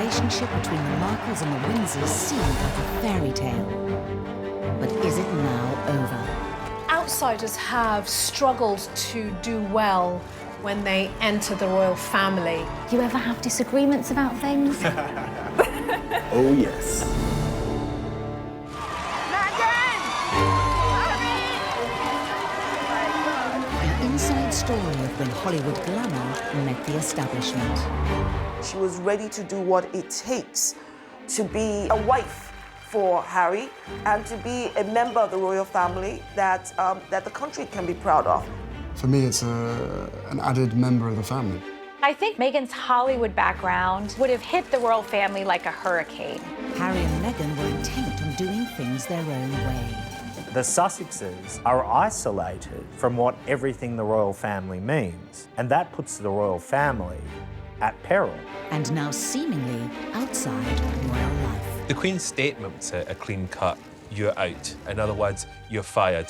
relationship between the Markles and the Windsors seemed like a fairy tale. But is it now over? Outsiders have struggled to do well when they enter the royal family. You ever have disagreements about things? Oh, yes. An inside story of when Hollywood glamour met the establishment. She was ready to do what it takes to be a wife for Harry and to be a member of the royal family that the country can be proud of. For me, it's an added member of the family. I think Meghan's Hollywood background would have hit the royal family like a hurricane. Harry and Meghan were intent on doing things their own way. The Sussexes are isolated from what everything the royal family means, and that puts the royal family at peril. And now seemingly outside royal life. The Queen's statement was a clean cut. You're out. In other words, you're fired.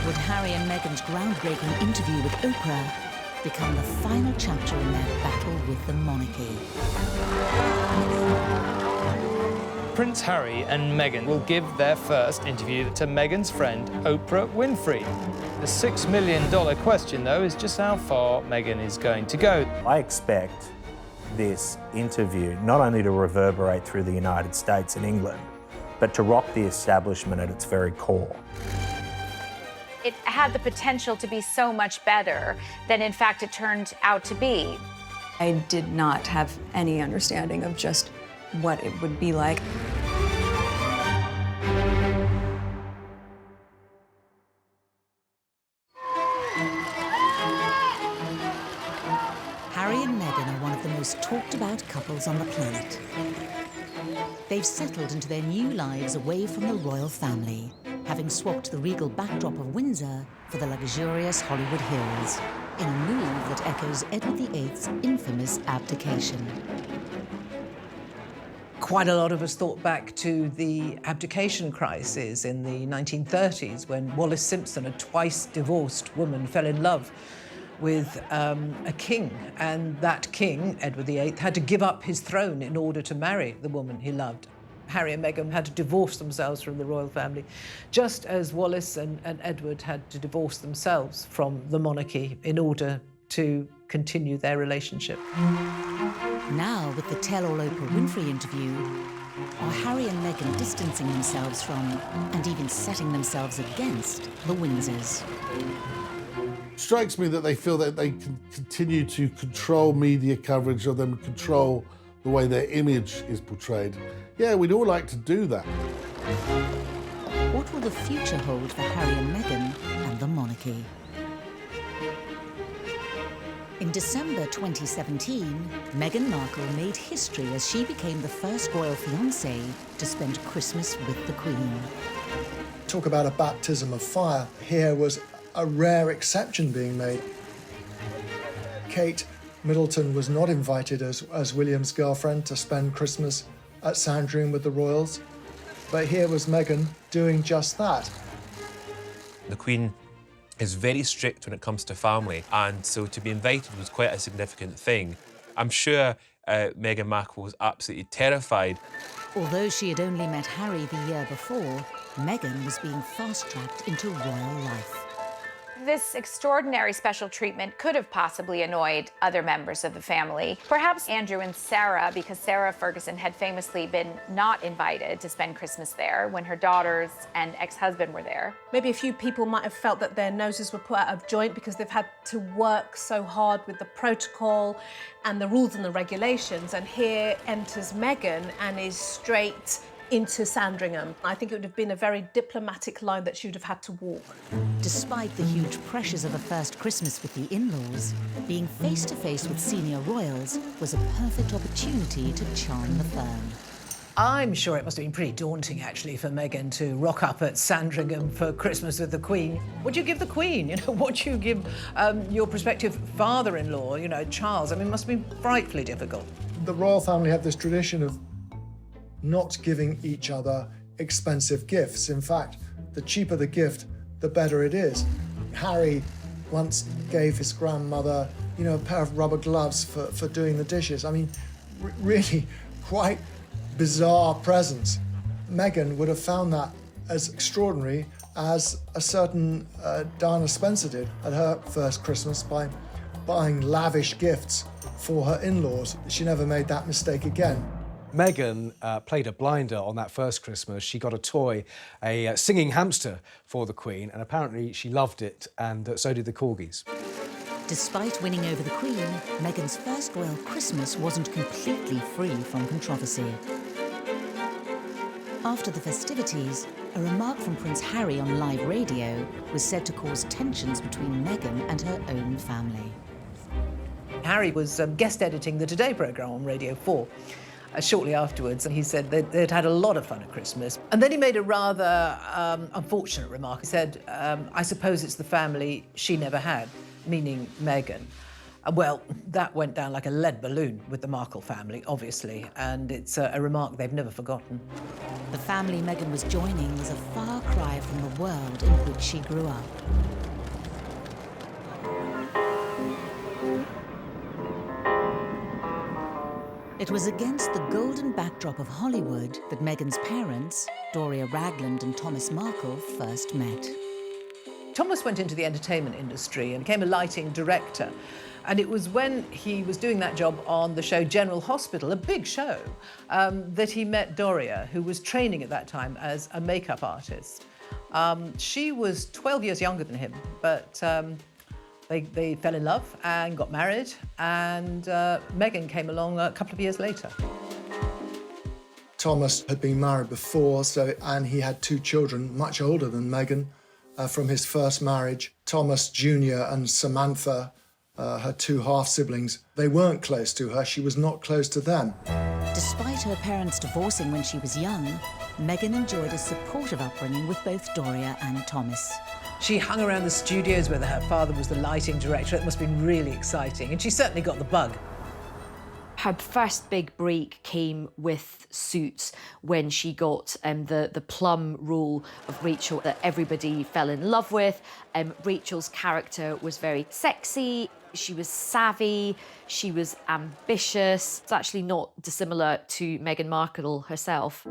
Would Harry and Meghan's groundbreaking interview with Oprah become the final chapter in their battle with the monarchy? Prince Harry and Meghan will give their first interview to Meghan's friend, Oprah Winfrey. The $6 million question, though, is just how far Meghan is going to go. I expect this interview not only to reverberate through the United States and England, but to rock the establishment at its very core. It had the potential to be so much better than, in fact, it turned out to be. I did not have any understanding of just what it would be like. Harry and Meghan are one of the most talked about couples on the planet. They've settled into their new lives away from the royal family, having swapped the regal backdrop of Windsor for the luxurious Hollywood Hills, in a move that echoes Edward VIII's infamous abdication. Quite a lot of us thought back to the abdication crisis in the 1930s when Wallis Simpson, a twice divorced woman, fell in love with a king, and that king, Edward VIII, had to give up his throne in order to marry the woman he loved. Harry and Meghan had to divorce themselves from the royal family, just as Wallis and Edward had to divorce themselves from the monarchy in order to continue their relationship. Now, with the tell-all Oprah Winfrey interview, are Harry and Meghan distancing themselves from, and even setting themselves against, the Windsors? It strikes me that they feel that they can continue to control media coverage of them, control the way their image is portrayed. Yeah, we'd all like to do that. What will the future hold for Harry and Meghan and the monarchy? In December 2017, Meghan Markle made history as she became the first royal fiancée to spend Christmas with the Queen. Talk about a baptism of fire. Here was a rare exception being made. Kate Middleton was not invited as William's girlfriend to spend Christmas at Sandringham with the royals, but here was Meghan doing just that. The Queen is very strict when it comes to family, and so to be invited was quite a significant thing. I'm sure Meghan Markle was absolutely terrified. Although she had only met Harry the year before, Meghan was being fast-tracked into royal life. This extraordinary special treatment could have possibly annoyed other members of the family. Perhaps Andrew and Sarah, because Sarah Ferguson had famously been not invited to spend Christmas there when her daughters and ex-husband were there. Maybe a few people might have felt that their noses were put out of joint because they've had to work so hard with the protocol and the rules and the regulations, and here enters Meghan and is straight into Sandringham. I think it would have been a very diplomatic line that she would have had to walk. Despite the huge pressures of a first Christmas with the in-laws, being face-to-face with senior royals was a perfect opportunity to charm the firm. I'm sure it must have been pretty daunting, actually, for Meghan to rock up at Sandringham for Christmas with the Queen. What do you give the Queen? You know, what do you give your prospective father-in-law, you know, Charles? I mean, it must have been frightfully difficult. The royal family have this tradition of not giving each other expensive gifts. In fact, the cheaper the gift, the better it is. Harry once gave his grandmother, you know, a pair of rubber gloves for doing the dishes. I mean, really quite bizarre presents. Meghan would have found that as extraordinary as a certain Diana Spencer did at her first Christmas by buying lavish gifts for her in-laws. She never made that mistake again. Meghan played a blinder on that first Christmas. She got a toy, a singing hamster for the Queen, and apparently she loved it, and so did the corgis. Despite winning over the Queen, Meghan's first royal Christmas wasn't completely free from controversy. After the festivities, a remark from Prince Harry on live radio was said to cause tensions between Meghan and her own family. Harry was guest editing the Today programme on Radio 4 shortly afterwards, and he said they'd had a lot of fun at Christmas. And then he made a rather unfortunate remark. He said, I suppose it's the family she never had, meaning Meghan. Well, that went down like a lead balloon with the Markle family, obviously, and it's a remark they've never forgotten. The family Meghan was joining was a far cry from the world in which she grew up. It was against the golden backdrop of Hollywood that Meghan's parents, Doria Ragland and Thomas Markle, first met. Thomas went into the entertainment industry and became a lighting director. And it was when he was doing that job on the show General Hospital, a big show, that he met Doria, who was training at that time as a makeup artist. She was 12 years younger than him, but they fell in love and got married, and Meghan came along a couple of years later. Thomas had been married before, and he had 2 children, much older than Meghan, from his first marriage. Thomas Jr. and Samantha, her 2 half-siblings, they weren't close to her. She was not close to them. Despite her parents divorcing when she was young, Meghan enjoyed a supportive upbringing with both Doria and Thomas. She hung around the studios where her father was the lighting director. It must have been really exciting, and she certainly got the bug. Her first big break came with Suits when she got the plum role of Rachel that everybody fell in love with. Rachel's character was very sexy, she was savvy, she was ambitious. It's actually not dissimilar to Meghan Markle herself.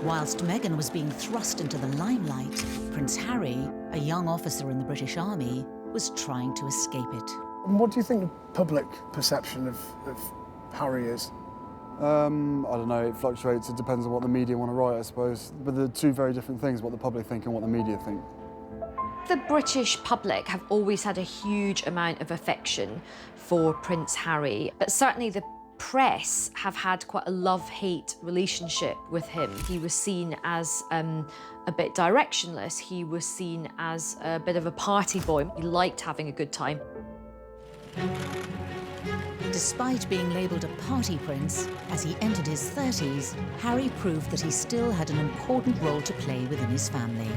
Whilst Meghan was being thrust into the limelight, Prince Harry, a young officer in the British Army, was trying to escape it. And what do you think the public perception of Harry is? I don't know, it fluctuates. It depends on what the media want to write, I suppose. But they're 2 very different things, what the public think and what the media think. The British public have always had a huge amount of affection for Prince Harry, but certainly the press have had quite a love-hate relationship with him. He was seen as a bit directionless. He was seen as a bit of a party boy. He liked having a good time. Despite being labelled a party prince, as he entered his 30s, Harry proved that he still had an important role to play within his family.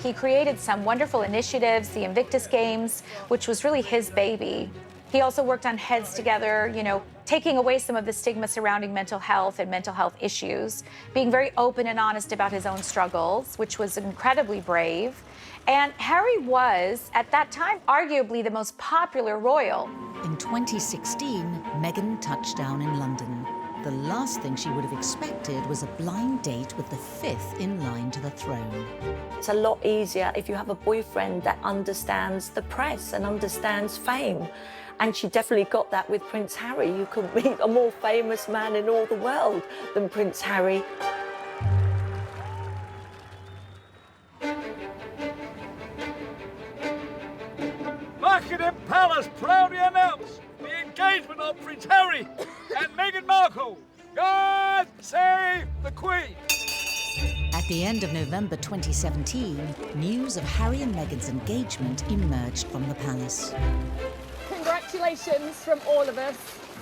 He created some wonderful initiatives, the Invictus Games, which was really his baby. He also worked on Heads Together, you know, taking away some of the stigma surrounding mental health and mental health issues, being very open and honest about his own struggles, which was incredibly brave. And Harry was, at that time, arguably the most popular royal. In 2016, Meghan touched down in London. The last thing she would have expected was a blind date with the 5th in line to the throne. It's a lot easier if you have a boyfriend that understands the press and understands fame. And she definitely got that with Prince Harry. You could meet a more famous man in all the world than Prince Harry. Buckingham Palace proudly announce the engagement of Prince Harry and Meghan Markle. God save the Queen! At the end of November 2017, news of Harry and Meghan's engagement emerged from the palace. Congratulations from all of us.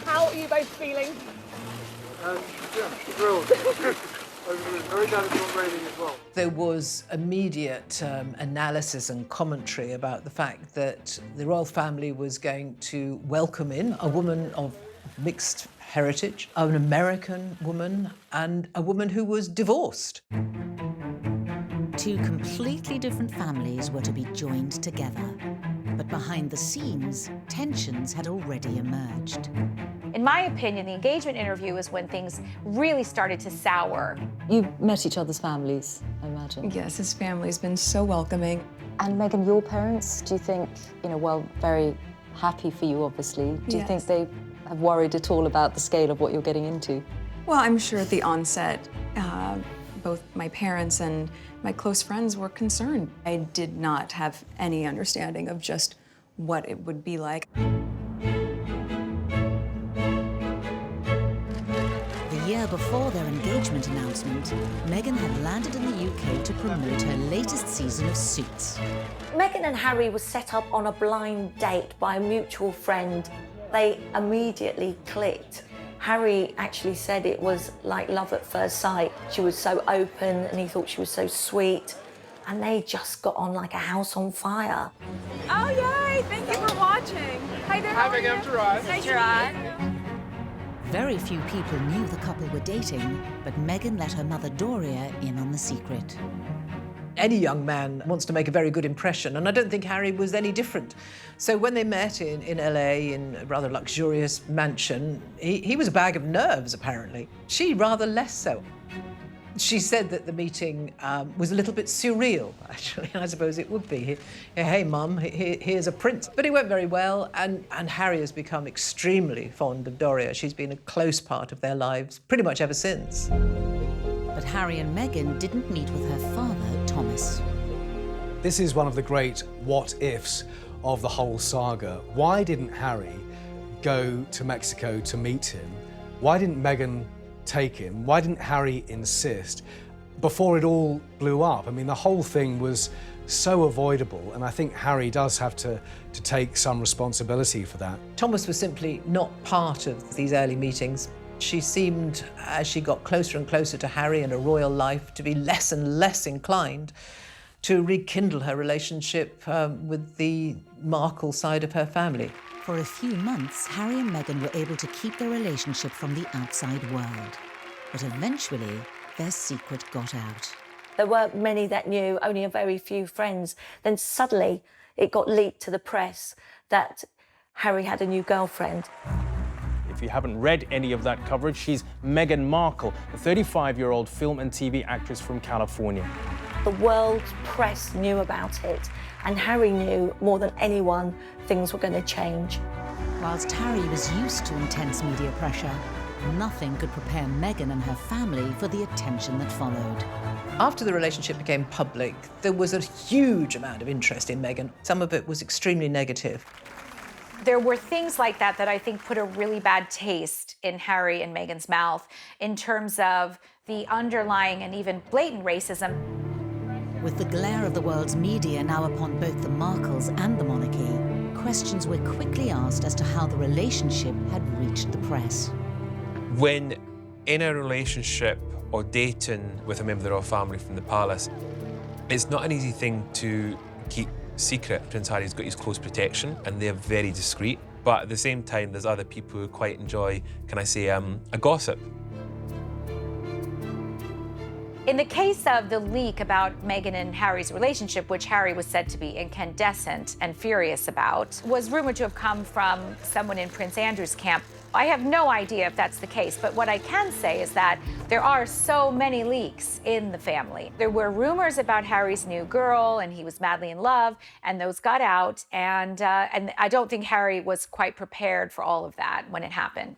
How are you both feeling? Yeah, thrilled. Very glad it's not raining as well. There was immediate analysis and commentary about the fact that the royal family was going to welcome in a woman of mixed heritage, an American woman, and a woman who was divorced. 2 completely different families were to be joined together. But behind the scenes, tensions had already emerged. In my opinion, the engagement interview is when things really started to sour. You met each other's families, I imagine. Yes, his family's been so welcoming. And Meghan, your parents, do you think, well, very happy for you, obviously. Do you think they have worried at all about the scale of what you're getting into? Well, I'm sure at the onset, both my parents and my close friends were concerned. I did not have any understanding of just what it would be like. The year before their engagement announcement, Meghan had landed in the UK to promote her latest season of Suits. Meghan and Harry were set up on a blind date by a mutual friend. They immediately clicked. Harry actually said it was like love at first sight. She was so open and he thought she was so sweet. And they just got on like a house on fire. Oh, yay! Thank you for watching. Hi there. Hi, Meghan. Gerard. Nice to meet you. Very few people knew the couple were dating, but Meghan let her mother Doria in on the secret. Any young man wants to make a very good impression, and I don't think Harry was any different. So when they met in LA in a rather luxurious mansion, he was a bag of nerves, apparently. She rather less so. She said that the meeting was a little bit surreal, actually. I suppose it would be. Hey, Mum, here's a prince. But it went very well, and Harry has become extremely fond of Doria. She's been a close part of their lives pretty much ever since. But Harry and Meghan didn't meet with her father, Thomas. This is one of the great what-ifs of the whole saga. Why didn't Harry go to Mexico to meet him? Why didn't Meghan take him? Why didn't Harry insist before it all blew up? I mean, the whole thing was so avoidable, and I think Harry does have to take some responsibility for that. Thomas was simply not part of these early meetings. She seemed, as she got closer and closer to Harry and a royal life, to be less and less inclined to rekindle her relationship with the Markle side of her family. For a few months, Harry and Meghan were able to keep their relationship from the outside world. But eventually, their secret got out. There weren't many that knew, only a very few friends. Then suddenly, it got leaked to the press that Harry had a new girlfriend. If you haven't read any of that coverage, she's Meghan Markle, a 35-year-old film and TV actress from California. The world's press knew about it, and Harry knew more than anyone things were going to change. Whilst Harry was used to intense media pressure, nothing could prepare Meghan and her family for the attention that followed. After the relationship became public, there was a huge amount of interest in Meghan. Some of it was extremely negative. There were things like that that I think put a really bad taste in Harry and Meghan's mouth in terms of the underlying and even blatant racism. With the glare of the world's media now upon both the Markles and the monarchy, questions were quickly asked as to how the relationship had reached the press. When in a relationship or dating with a member of the royal family from the palace, it's not an easy thing to keep secret. Prince Harry's got his close protection and they're very discreet. But at the same time, there's other people who quite enjoy, can I say, a gossip. In the case of the leak about Meghan and Harry's relationship, which Harry was said to be incandescent and furious about, was rumored to have come from someone in Prince Andrew's camp. I have no idea if that's the case, but what I can say is that there are so many leaks in the family. There were rumors about Harry's new girl, and he was madly in love, and those got out, and I don't think Harry was quite prepared for all of that when it happened.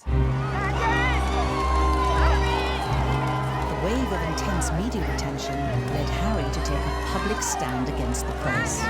The wave of intense media attention led Harry to take a public stand against the press.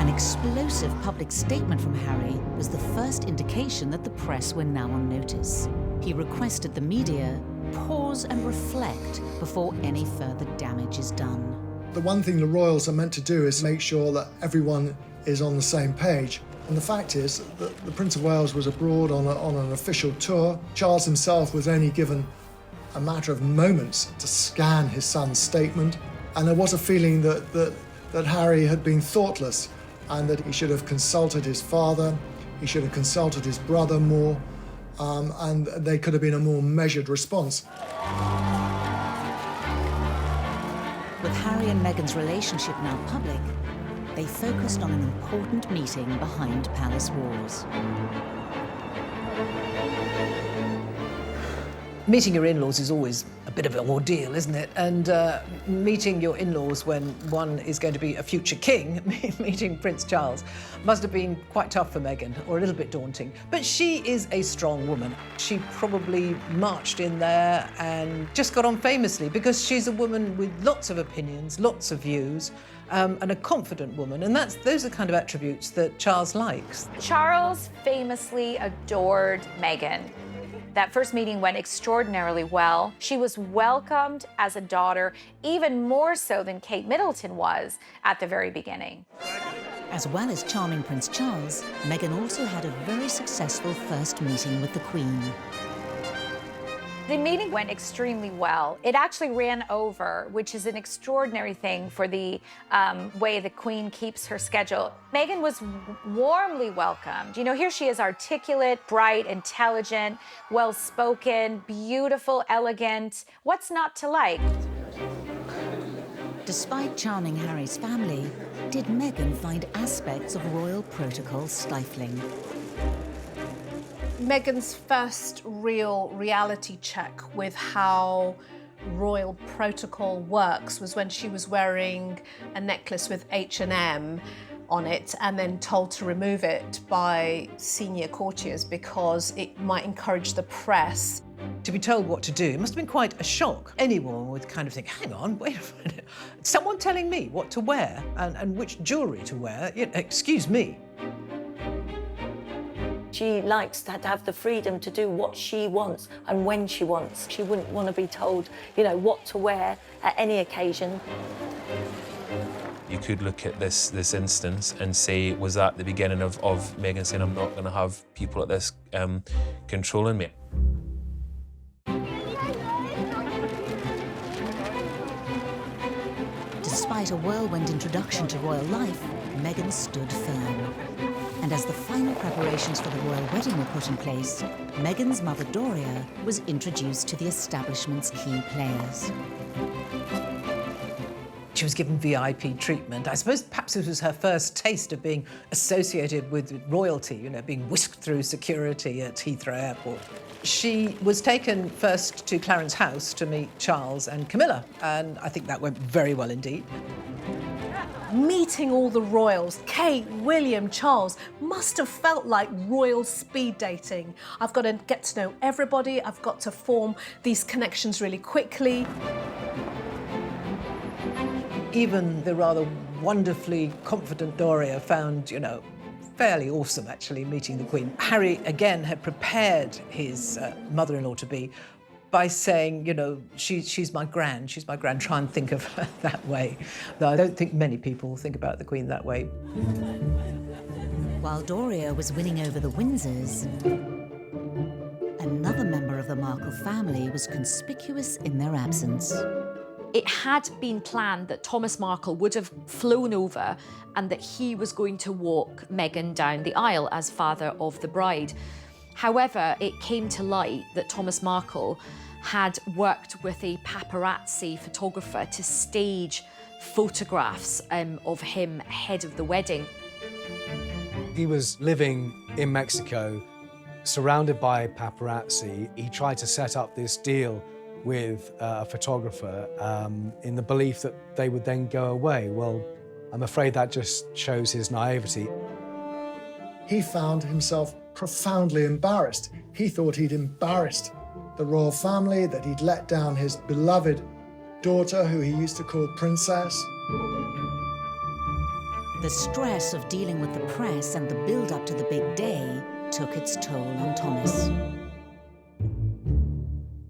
An explosive public statement from Harry was the first indication that the press were now on notice. He requested the media pause and reflect before any further damage is done. The one thing the royals are meant to do is make sure that everyone is on the same page. And the fact is that the Prince of Wales was abroad on an official tour. Charles himself was only given a matter of moments to scan his son's statement. And there was a feeling that Harry had been thoughtless and that he should have consulted his father, he should have consulted his brother more, and there could have been a more measured response. With Harry and Meghan's relationship now public, they focused on an important meeting behind palace walls. Meeting your in-laws is always a bit of an ordeal, isn't it? And meeting your in-laws when one is going to be a future king, meeting Prince Charles, must have been quite tough for Meghan, or a little bit daunting. But she is a strong woman. She probably marched in there and just got on famously because she's a woman with lots of opinions, lots of views, and a confident woman. And those are the kind of attributes that Charles likes. Charles famously adored Meghan. That first meeting went extraordinarily well. She was welcomed as a daughter, even more so than Kate Middleton was at the very beginning. As well as charming Prince Charles, Meghan also had a very successful first meeting with the Queen. The meeting went extremely well. It actually ran over, which is an extraordinary thing for the way the Queen keeps her schedule. Meghan was warmly welcomed. You know, here she is, articulate, bright, intelligent, well-spoken, beautiful, elegant. What's not to like? Despite charming Harry's family, did Meghan find aspects of royal protocol stifling? Meghan's first real reality check with how royal protocol works was when she was wearing a necklace with H&M on it and then told to remove it by senior courtiers because it might encourage the press. To be told what to do must have been quite a shock. Any woman would kind of think, hang on, wait a minute. Someone telling me what to wear and which jewellery to wear? Excuse me. She likes to have the freedom to do what she wants and when she wants. She wouldn't want to be told, you know, what to wear at any occasion. You could look at this instance and say, was that the beginning of Meghan saying, I'm not going to have people like this controlling me? Despite a whirlwind introduction to royal life, Meghan stood firm. And as the final preparations for the royal wedding were put in place, Meghan's mother Doria was introduced to the establishment's key players. She was given VIP treatment. I suppose perhaps it was her first taste of being associated with royalty, you know, being whisked through security at Heathrow Airport. She was taken first to Clarence House to meet Charles and Camilla, and I think that went very well indeed. Meeting all the royals, Kate, William, Charles, must have felt like royal speed dating. I've got to get to know everybody, I've got to form these connections really quickly. Even the rather wonderfully confident Doria found, you know, fairly awesome actually meeting the Queen. Harry again had prepared his mother-in-law-to-be by saying, you know, she's my gran, try and think of her that way. Though I don't think many people think about the Queen that way. While Doria was winning over the Windsors, another member of the Markle family was conspicuous in their absence. It had been planned that Thomas Markle would have flown over and that he was going to walk Meghan down the aisle as father of the bride. However, it came to light that Thomas Markle had worked with a paparazzi photographer to stage photographs of him ahead of the wedding. He was living in Mexico, surrounded by paparazzi. He tried to set up this deal with a photographer in the belief that they would then go away. Well, I'm afraid that just shows his naivety. He found himself profoundly embarrassed. He thought he'd embarrassed the royal family, that he'd let down his beloved daughter, who he used to call Princess. The stress of dealing with the press and the build-up to the big day took its toll on Thomas.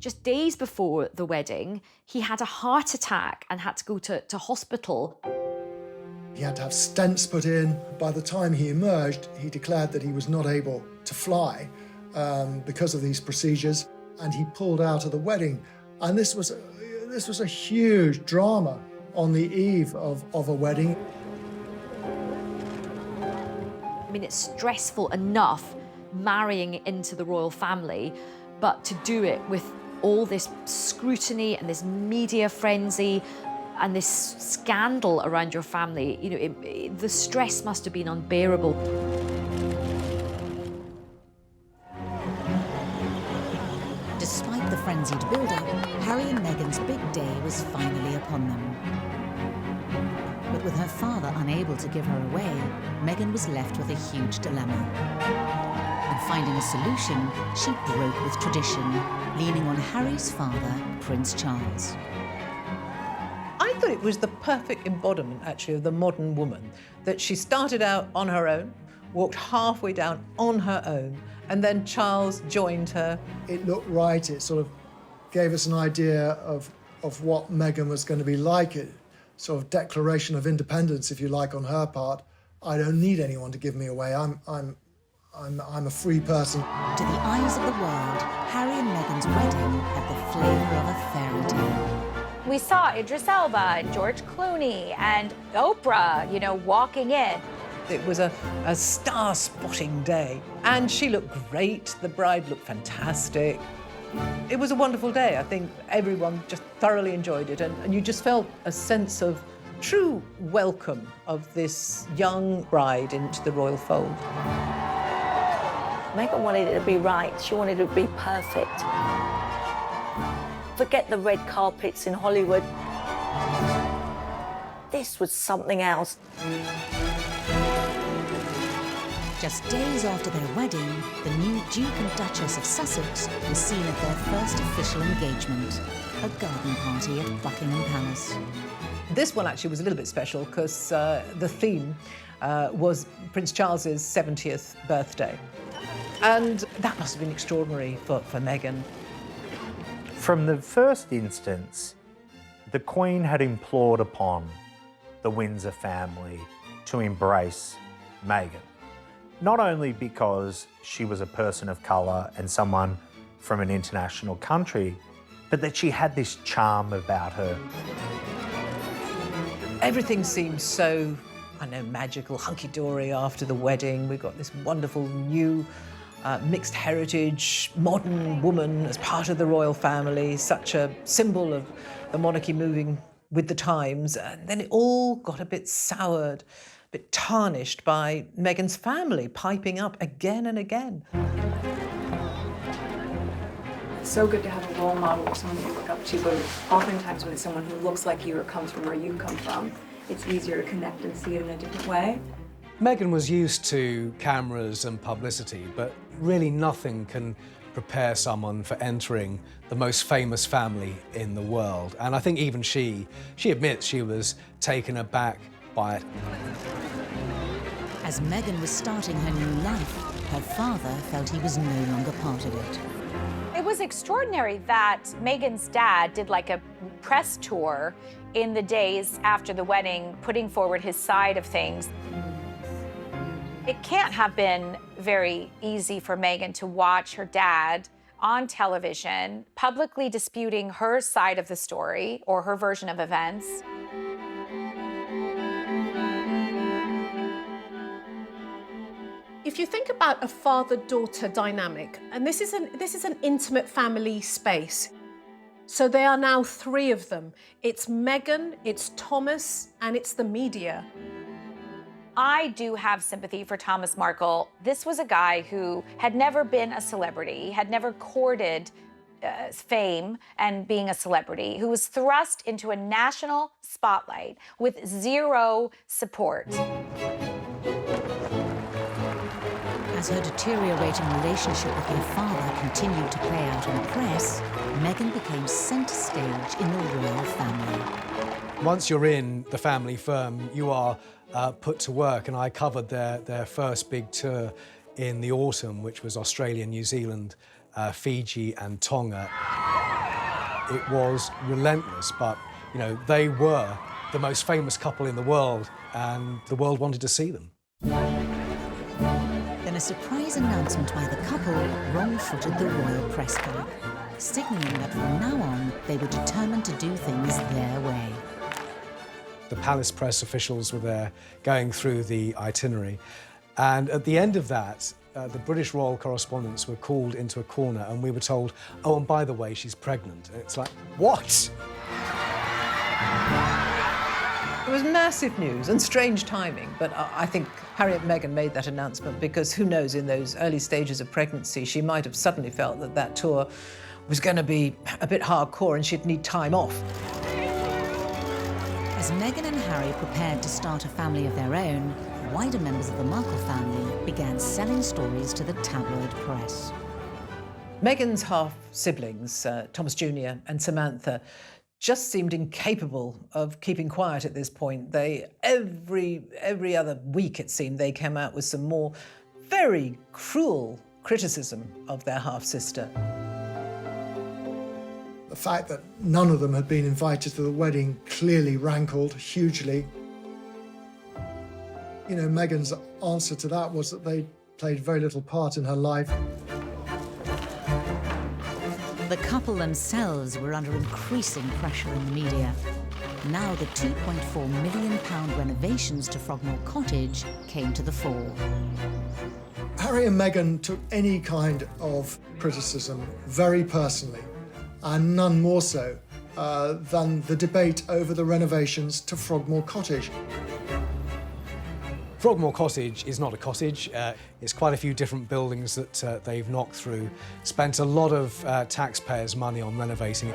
Just days before the wedding, he had a heart attack and had to go to hospital. He had to have stents put in. By the time he emerged, he declared that he was not able to fly because of these procedures, and he pulled out of the wedding. And this was a huge drama on the eve of a wedding. I mean, it's stressful enough marrying into the royal family, but to do it with all this scrutiny and this media frenzy, and this scandal around your family, you know, the stress must have been unbearable. Despite the frenzied build-up, Harry and Meghan's big day was finally upon them. But with her father unable to give her away, Meghan was left with a huge dilemma. And finding a solution, she broke with tradition, leaning on Harry's father, Prince Charles. I thought it was the perfect embodiment, actually, of the modern woman, that she started out on her own, walked halfway down on her own, and then Charles joined her. It looked right. It sort of gave us an idea of what Meghan was going to be like. It sort of declaration of independence, if you like, on her part. I don't need anyone to give me away. I'm a free person. To the eyes of the world, Harry and Meghan's wedding had the flavour of a fairy tale. We saw Idris Elba and George Clooney and Oprah, you know, walking in. It was a star-spotting day, and she looked great. The bride looked fantastic. It was a wonderful day. I think everyone just thoroughly enjoyed it, and you just felt a sense of true welcome of this young bride into the royal fold. Meghan wanted it to be right. She wanted it to be perfect. Forget the red carpets in Hollywood. This was something else. Just days after their wedding, the new Duke and Duchess of Sussex were seen at their first official engagement, a garden party at Buckingham Palace. This one actually was a little bit special because the theme was Prince Charles's 70th birthday. And that must have been extraordinary for Meghan. From the first instance, the Queen had implored upon the Windsor family to embrace Meghan. Not only because she was a person of colour and someone from an international country, but that she had this charm about her. Everything seemed so, I know, magical, hunky-dory after the wedding. We've got this wonderful new mixed heritage, modern woman as part of the royal family, such a symbol of the monarchy moving with the times. And then it all got a bit soured, a bit tarnished by Meghan's family piping up again and again. It's so good to have a role model or someone you look up to, but oftentimes when it's someone who looks like you or comes from where you come from, it's easier to connect and see it in a different way. Meghan was used to cameras and publicity, but really nothing can prepare someone for entering the most famous family in the world. And I think even she admits she was taken aback by it. As Meghan was starting her new life, her father felt he was no longer part of it. It was extraordinary that Meghan's dad did like a press tour in the days after the wedding, putting forward his side of things. It can't have been very easy for Meghan to watch her dad on television, publicly disputing her side of the story or her version of events. If you think about a father-daughter dynamic, and this is an intimate family space, so there are now three of them. It's Meghan, it's Thomas, and it's the media. I do have sympathy for Thomas Markle. This was a guy who had never been a celebrity, had never courted fame and being a celebrity, who was thrust into a national spotlight with zero support. As her deteriorating relationship with her father continued to play out in the press, Meghan became centre stage in the royal family. Once you're in the family firm, you are put to work, and I covered their first big tour in the autumn, which was Australia, New Zealand, Fiji and Tonga. It was relentless, but you know, they were the most famous couple in the world, and the world wanted to see them. Then a surprise announcement by the couple wrong-footed the royal press club, signalling that from now on they were determined to do things their way. The palace press officials were there going through the itinerary, and at the end of that, the British royal correspondents were called into a corner and we were told, oh, and by the way, she's pregnant. And it's like, what? It was massive news and strange timing, but I think Harry and Meghan made that announcement because who knows, in those early stages of pregnancy, she might have suddenly felt that that tour was going to be a bit hardcore and she'd need time off. As Meghan and Harry prepared to start a family of their own, wider members of the Markle family began selling stories to the tabloid press. Meghan's half-siblings, Thomas Jr. and Samantha, just seemed incapable of keeping quiet at this point. Every other week, it seemed, they came out with some more very cruel criticism of their half-sister. The fact that none of them had been invited to the wedding clearly rankled hugely. You know, Meghan's answer to that was that they played very little part in her life. The couple themselves were under increasing pressure in the media. Now the £2.4 million renovations to Frogmore Cottage came to the fore. Harry and Meghan took any kind of criticism very personally, and none more so than the debate over the renovations to Frogmore Cottage. Frogmore Cottage is not a cottage. It's quite a few different buildings that they've knocked through. Spent a lot of taxpayers' money on renovating it.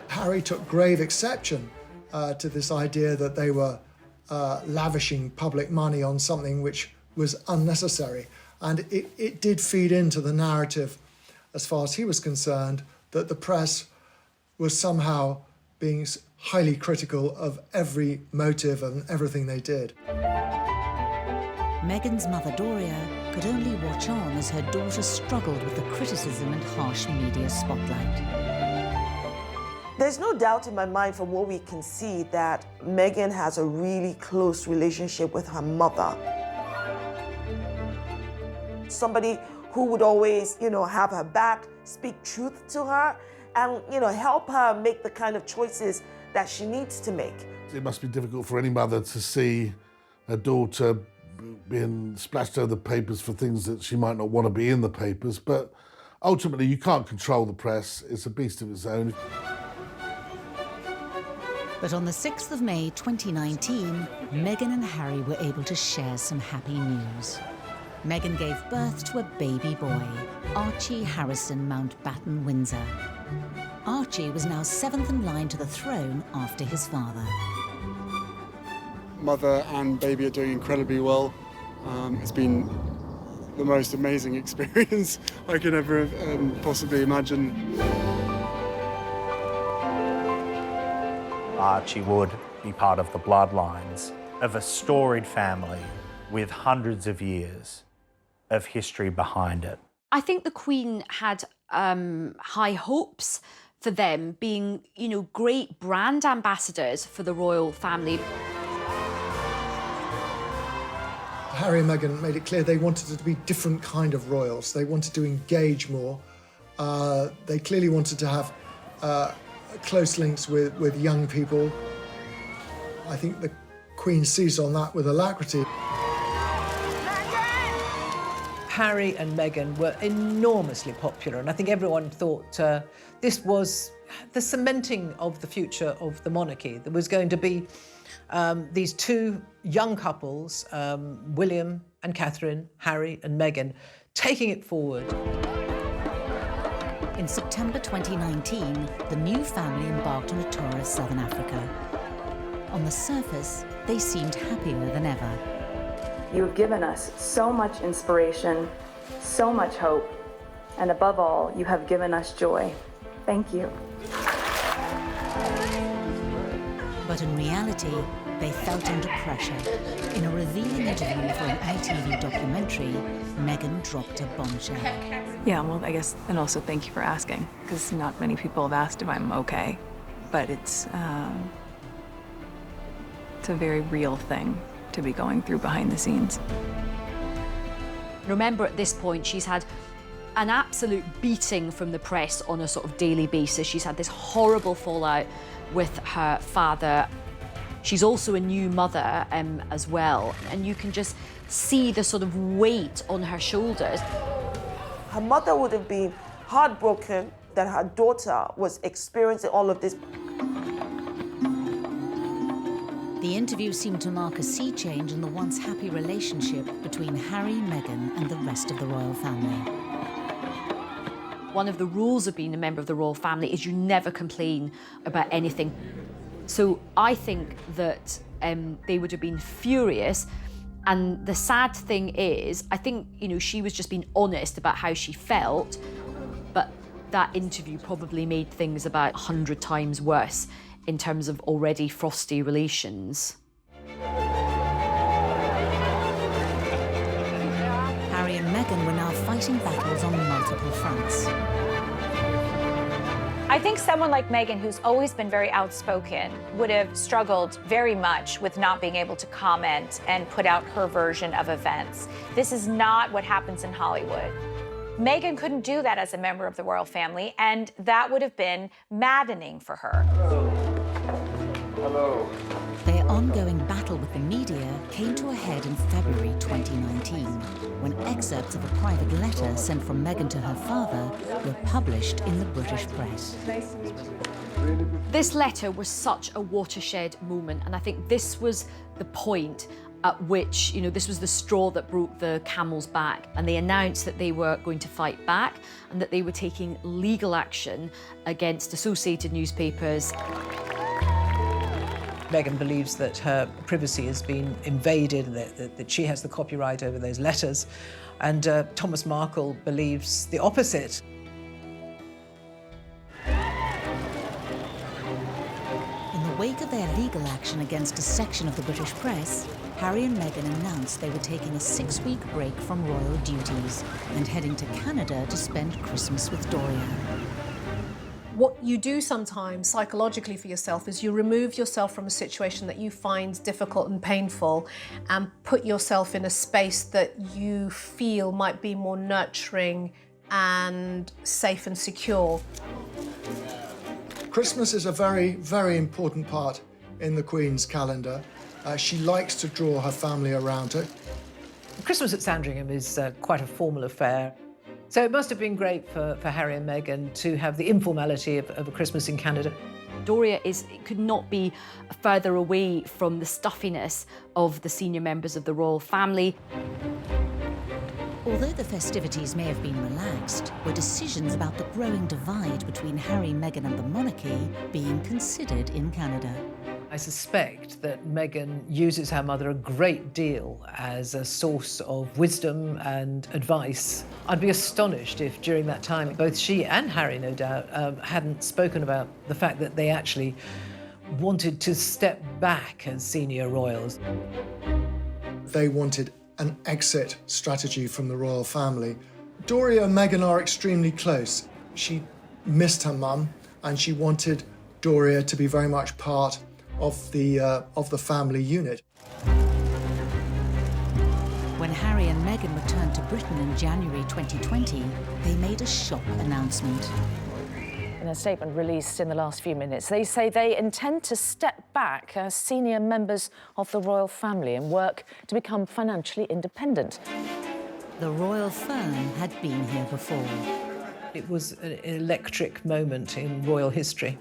Harry took grave exception to this idea that they were lavishing public money on something which was unnecessary. And it did feed into the narrative, as far as he was concerned, that the press was somehow being highly critical of every motive and everything they did. Meghan's mother, Doria, could only watch on as her daughter struggled with the criticism and harsh media spotlight. There's no doubt in my mind from what we can see that Meghan has a really close relationship with her mother. Somebody who would always, have her back, speak truth to her, and, help her make the kind of choices that she needs to make. It must be difficult for any mother to see a daughter being splashed over the papers for things that she might not want to be in the papers, but ultimately you can't control the press. It's a beast of its own. But on the 6th of May 2019, Meghan and Harry were able to share some happy news. Meghan gave birth to a baby boy, Archie Harrison Mountbatten Windsor. Archie was now 7th in line to the throne after his father. Mother and baby are doing incredibly well. It's been the most amazing experience I could ever possibly imagine. Archie would be part of the bloodlines of a storied family with hundreds of years of history behind it. I think the Queen had high hopes for them being, great brand ambassadors for the royal family. Harry and Meghan made it clear they wanted to be different kind of royals. They wanted to engage more. They clearly wanted to have close links with young people. I think the Queen seized on that with alacrity. Harry and Meghan were enormously popular, and I think everyone thought this was the cementing of the future of the monarchy. There was going to be these two young couples, William and Catherine, Harry and Meghan, taking it forward. In September 2019, the new family embarked on a tour of Southern Africa. On the surface, they seemed happier than ever. You have given us so much inspiration, so much hope, and above all, you have given us joy. Thank you. But in reality, they felt under pressure. In a revealing interview for an ITV documentary, Meghan dropped a bombshell. Yeah, well, I guess, and also thank you for asking, because not many people have asked if I'm okay, but it's a very real thing to be going through behind the scenes. Remember, at this point, she's had an absolute beating from the press on a sort of daily basis. She's had this horrible fallout with her father. She's also a new mother as well, and you can just see the sort of weight on her shoulders. Her mother would have been heartbroken that her daughter was experiencing all of this. The interview seemed to mark a sea change in the once happy relationship between Harry, Meghan and the rest of the royal family. One of the rules of being a member of the royal family is you never complain about anything. So I think that they would have been furious. And the sad thing is, I think, she was just being honest about how she felt, but that interview probably made things about 100 times worse in terms of already frosty relations. Harry and Meghan were now fighting battles on multiple fronts. I think someone like Meghan, who's always been very outspoken, would have struggled very much with not being able to comment and put out her version of events. This is not what happens in Hollywood. Meghan couldn't do that as a member of the royal family, and that would have been maddening for her. Hello. Their ongoing battle with the media came to a head in February 2019, when excerpts of a private letter sent from Meghan to her father were published in the British press. This letter was such a watershed moment, and I think this was the point at which, this was the straw that broke the camel's back, and they announced that they were going to fight back and that they were taking legal action against associated newspapers. Meghan believes that her privacy has been invaded, that she has the copyright over those letters, and Thomas Markle believes the opposite. In the wake of their legal action against a section of the British press, Harry and Meghan announced they were taking a 6-week break from royal duties and heading to Canada to spend Christmas with Doria. What you do sometimes psychologically for yourself is you remove yourself from a situation that you find difficult and painful and put yourself in a space that you feel might be more nurturing and safe and secure. Christmas is a very, very important part in the Queen's calendar. She likes to draw her family around her. Christmas at Sandringham is quite a formal affair. So it must have been great for Harry and Meghan to have the informality of a Christmas in Canada. Doria could not be further away from the stuffiness of the senior members of the royal family. Although the festivities may have been relaxed, were decisions about the growing divide between Harry, Meghan and the monarchy being considered in Canada. I suspect that Meghan uses her mother a great deal as a source of wisdom and advice. I'd be astonished if during that time both she and Harry, no doubt, hadn't spoken about the fact that they actually wanted to step back as senior royals. They wanted an exit strategy from the royal family. Doria and Meghan are extremely close. She missed her mum and she wanted Doria to be very much part of the family unit. When Harry and Meghan returned to Britain in January 2020, they made a shock announcement. In a statement released in the last few minutes, they say they intend to step back as senior members of the royal family and work to become financially independent. The royal firm had been here before. It was an electric moment in royal history.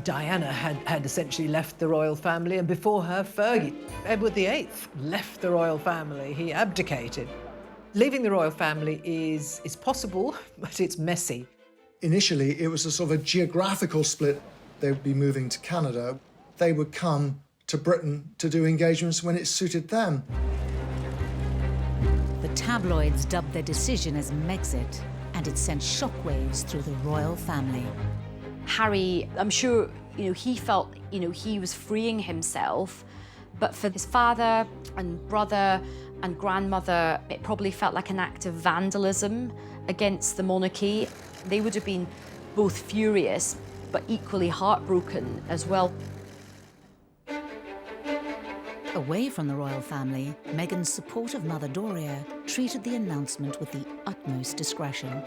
Diana had essentially left the royal family, and before her, Fergie, Edward VIII, left the royal family. He abdicated. Leaving the royal family is possible, but it's messy. Initially, it was a sort of a geographical split. They would be moving to Canada. They would come to Britain to do engagements when it suited them. The tabloids dubbed their decision as Megxit, and it sent shockwaves through the royal family. Harry, I'm sure, he felt, he was freeing himself, but for his father and brother and grandmother, it probably felt like an act of vandalism against the monarchy. They would have been both furious, but equally heartbroken as well. Away from the royal family, Meghan's supportive mother Doria treated the announcement with the utmost discretion.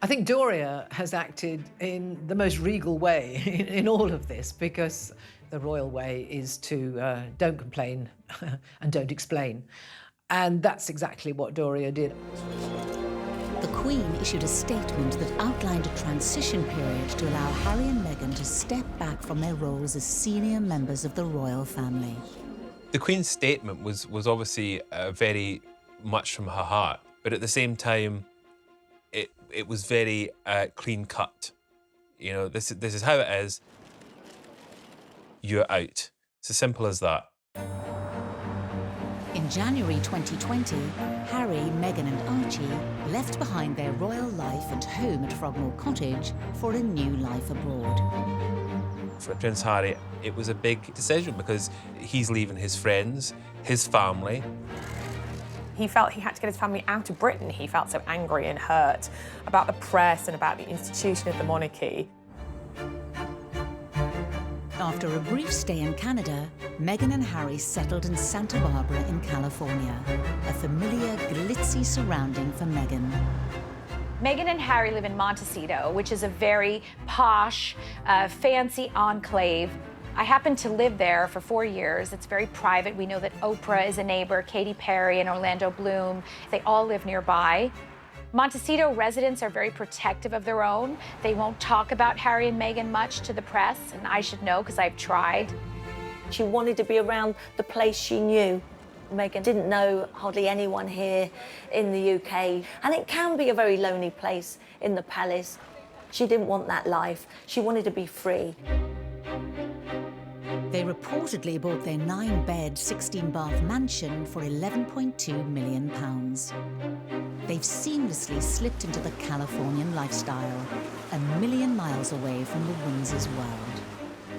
I think Doria has acted in the most regal way in all of this, because the royal way is to don't complain and don't explain. And that's exactly what Doria did. The Queen issued a statement that outlined a transition period to allow Harry and Meghan to step back from their roles as senior members of the royal family. The Queen's statement was obviously very much from her heart, but at the same time, it was very clean-cut. You know, this is how it is. You're out. It's as simple as that. In January 2020, Harry, Meghan and Archie left behind their royal life and home at Frogmore Cottage for a new life abroad. For Prince Harry, it was a big decision because he's leaving his friends, his family. He felt he had to get his family out of Britain. He felt so angry and hurt about the press and about the institution of the monarchy. After a brief stay in Canada, Meghan and Harry settled in Santa Barbara in California, a familiar, glitzy surrounding for Meghan. Meghan and Harry live in Montecito, which is a very posh, fancy enclave. I happened to live there for 4 years. It's very private. We know that Oprah is a neighbor, Katy Perry and Orlando Bloom. They all live nearby. Montecito residents are very protective of their own. They won't talk about Harry and Meghan much to the press, and I should know because I've tried. She wanted to be around the place she knew. Meghan didn't know hardly anyone here in the UK, and it can be a very lonely place in the palace. She didn't want that life. She wanted to be free. They reportedly bought their 9-bed, 16-bath mansion for £11.2 million. They've seamlessly slipped into the Californian lifestyle, a million miles away from the Windsors world.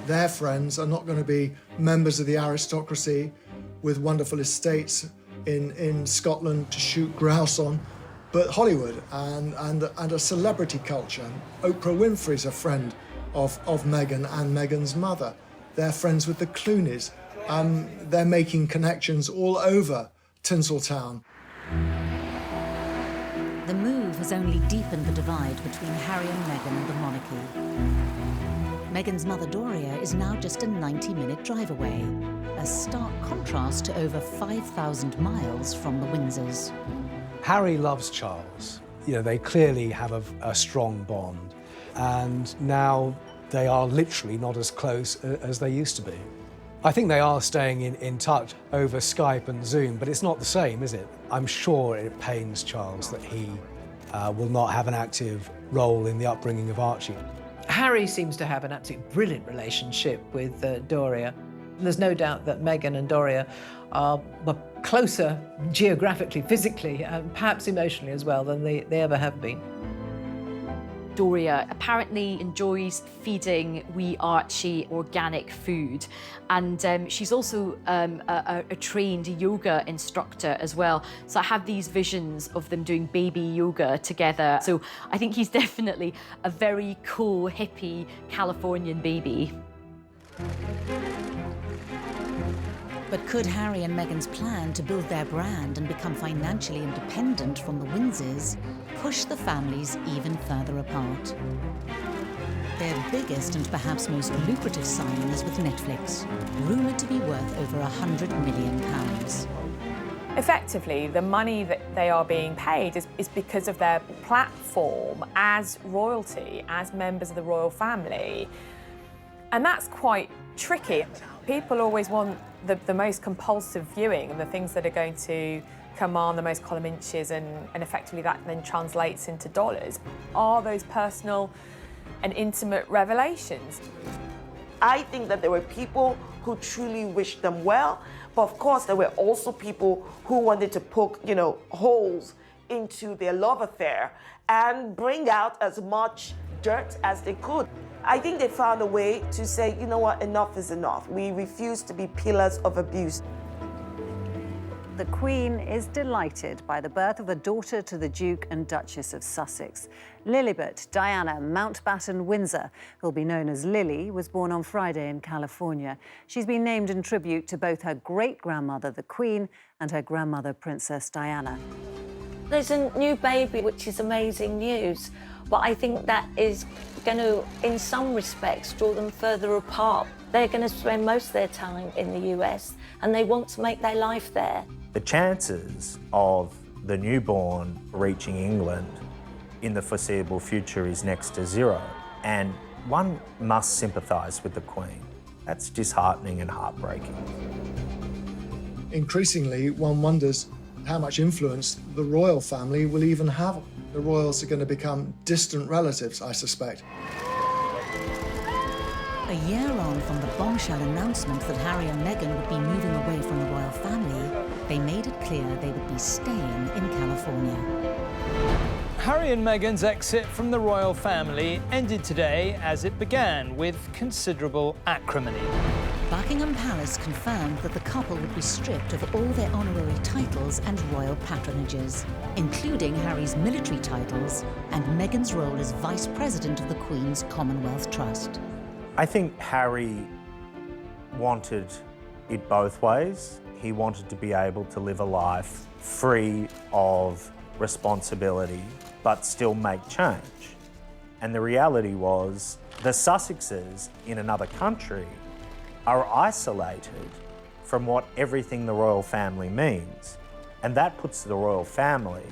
Their friends are not going to be members of the aristocracy with wonderful estates in Scotland to shoot grouse on, but Hollywood and a celebrity culture. Oprah Winfrey's a friend of Meghan and Meghan's mother. They're friends with the Clooneys. They're making connections all over Tinseltown. The move has only deepened the divide between Harry and Meghan and the monarchy. Meghan's mother, Doria, is now just a 90-minute drive away, a stark contrast to over 5,000 miles from the Windsors. Harry loves Charles. You know, they clearly have a strong bond, and now they are literally not as close as they used to be. I think they are staying in touch over Skype and Zoom, but it's not the same, is it? I'm sure it pains Charles that he will not have an active role in the upbringing of Archie. Harry seems to have an absolutely brilliant relationship with Doria. There's no doubt that Meghan and Doria are closer geographically, physically, and perhaps emotionally as well than they ever have been. Doria apparently enjoys feeding wee Archie organic food, and she's also a trained yoga instructor as well. So I have these visions of them doing baby yoga together. So I think he's definitely a very cool, hippie Californian baby. But could Harry and Meghan's plan to build their brand and become financially independent from the Windsors push the families even further apart? Their biggest and perhaps most lucrative signing is with Netflix, rumoured to be worth over £100 million. Effectively, the money that they are being paid is because of their platform as royalty, as members of the royal family. And that's quite tricky. People always want the most compulsive viewing and the things that are going to command the most column inches, and effectively that then translates into dollars. Are those personal and intimate revelations? I think that there were people who truly wished them well, but of course there were also people who wanted to poke, holes into their love affair and bring out as much dirt as they could. I think they found a way to say, you know what, enough is enough. We refuse to be pillars of abuse. The Queen is delighted by the birth of a daughter to the Duke and Duchess of Sussex. Lilibet Diana Mountbatten Windsor, who'll be known as Lily, was born on Friday in California. She's been named in tribute to both her great-grandmother, the Queen, and her grandmother, Princess Diana. There's a new baby, which is amazing news, but I think that is going to, in some respects, draw them further apart. They're going to spend most of their time in the US, and they want to make their life there. The chances of the newborn reaching England in the foreseeable future is next to zero. And one must sympathise with the Queen. That's disheartening and heartbreaking. Increasingly, one wonders how much influence the royal family will even have. The royals are going to become distant relatives, I suspect. A year on from the bombshell announcement that Harry and Meghan would be moving away from the royal family, they made it clear they would be staying in California. Harry and Meghan's exit from the royal family ended today as it began, with considerable acrimony. Buckingham Palace confirmed that the couple would be stripped of all their honorary titles and royal patronages, including Harry's military titles and Meghan's role as Vice President of the Queen's Commonwealth Trust. I think Harry wanted it both ways. He wanted to be able to live a life free of responsibility, but still make change. And the reality was, the Sussexes in another country are isolated from what everything the royal family means. And that puts the royal family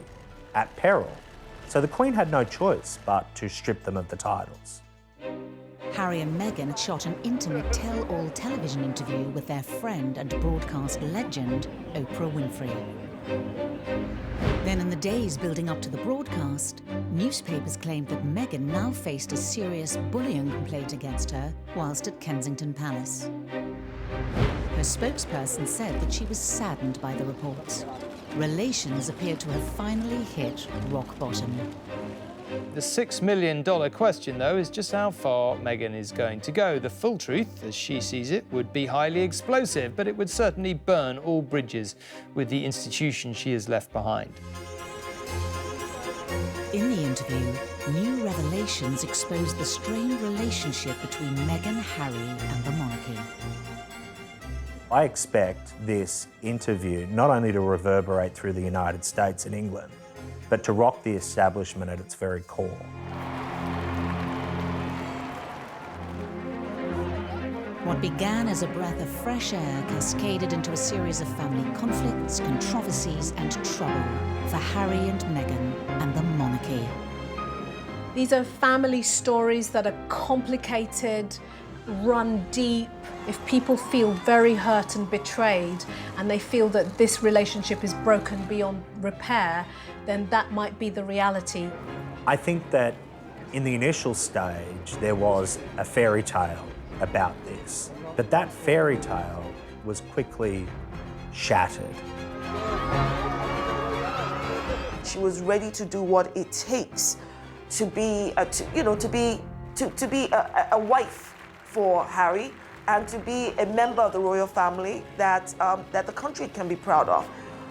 at peril. So the Queen had no choice but to strip them of the titles. Harry and Meghan had shot an intimate tell-all television interview with their friend and broadcast legend, Oprah Winfrey. Then in the days building up to the broadcast, newspapers claimed that Meghan now faced a serious bullying complaint against her whilst at Kensington Palace. Her spokesperson said that she was saddened by the reports. Relations appeared to have finally hit rock bottom. The $6 million question, though, is just how far Meghan is going to go. The full truth, as she sees it, would be highly explosive, but it would certainly burn all bridges with the institution she has left behind. In the interview, new revelations exposed the strained relationship between Meghan, Harry, and the monarchy. I expect this interview not only to reverberate through the United States and England, but to rock the establishment at its very core. What began as a breath of fresh air cascaded into a series of family conflicts, controversies, and trouble for Harry and Meghan and the monarchy. These are family stories that are complicated, run deep. If people feel very hurt and betrayed, and they feel that this relationship is broken beyond repair, then that might be the reality. I think that in the initial stage, there was a fairy tale about this, but that fairy tale was quickly shattered. She was ready to do what it takes to be, a wife for Harry, and to be a member of the royal family that the country can be proud of.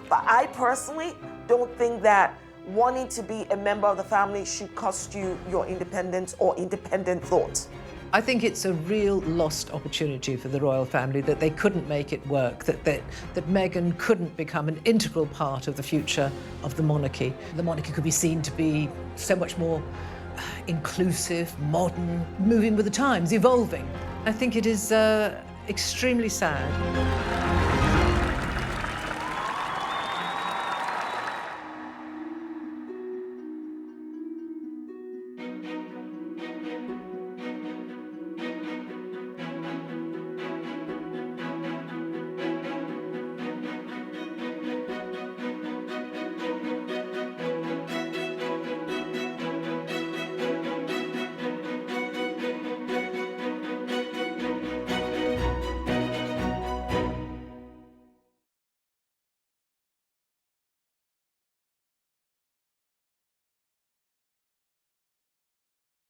But I personally don't think that wanting to be a member of the family should cost you your independence or independent thoughts. I think it's a real lost opportunity for the royal family, that they couldn't make it work, that Meghan couldn't become an integral part of the future of the monarchy. The monarchy could be seen to be so much more inclusive, modern, moving with the times, evolving. I think it is extremely sad.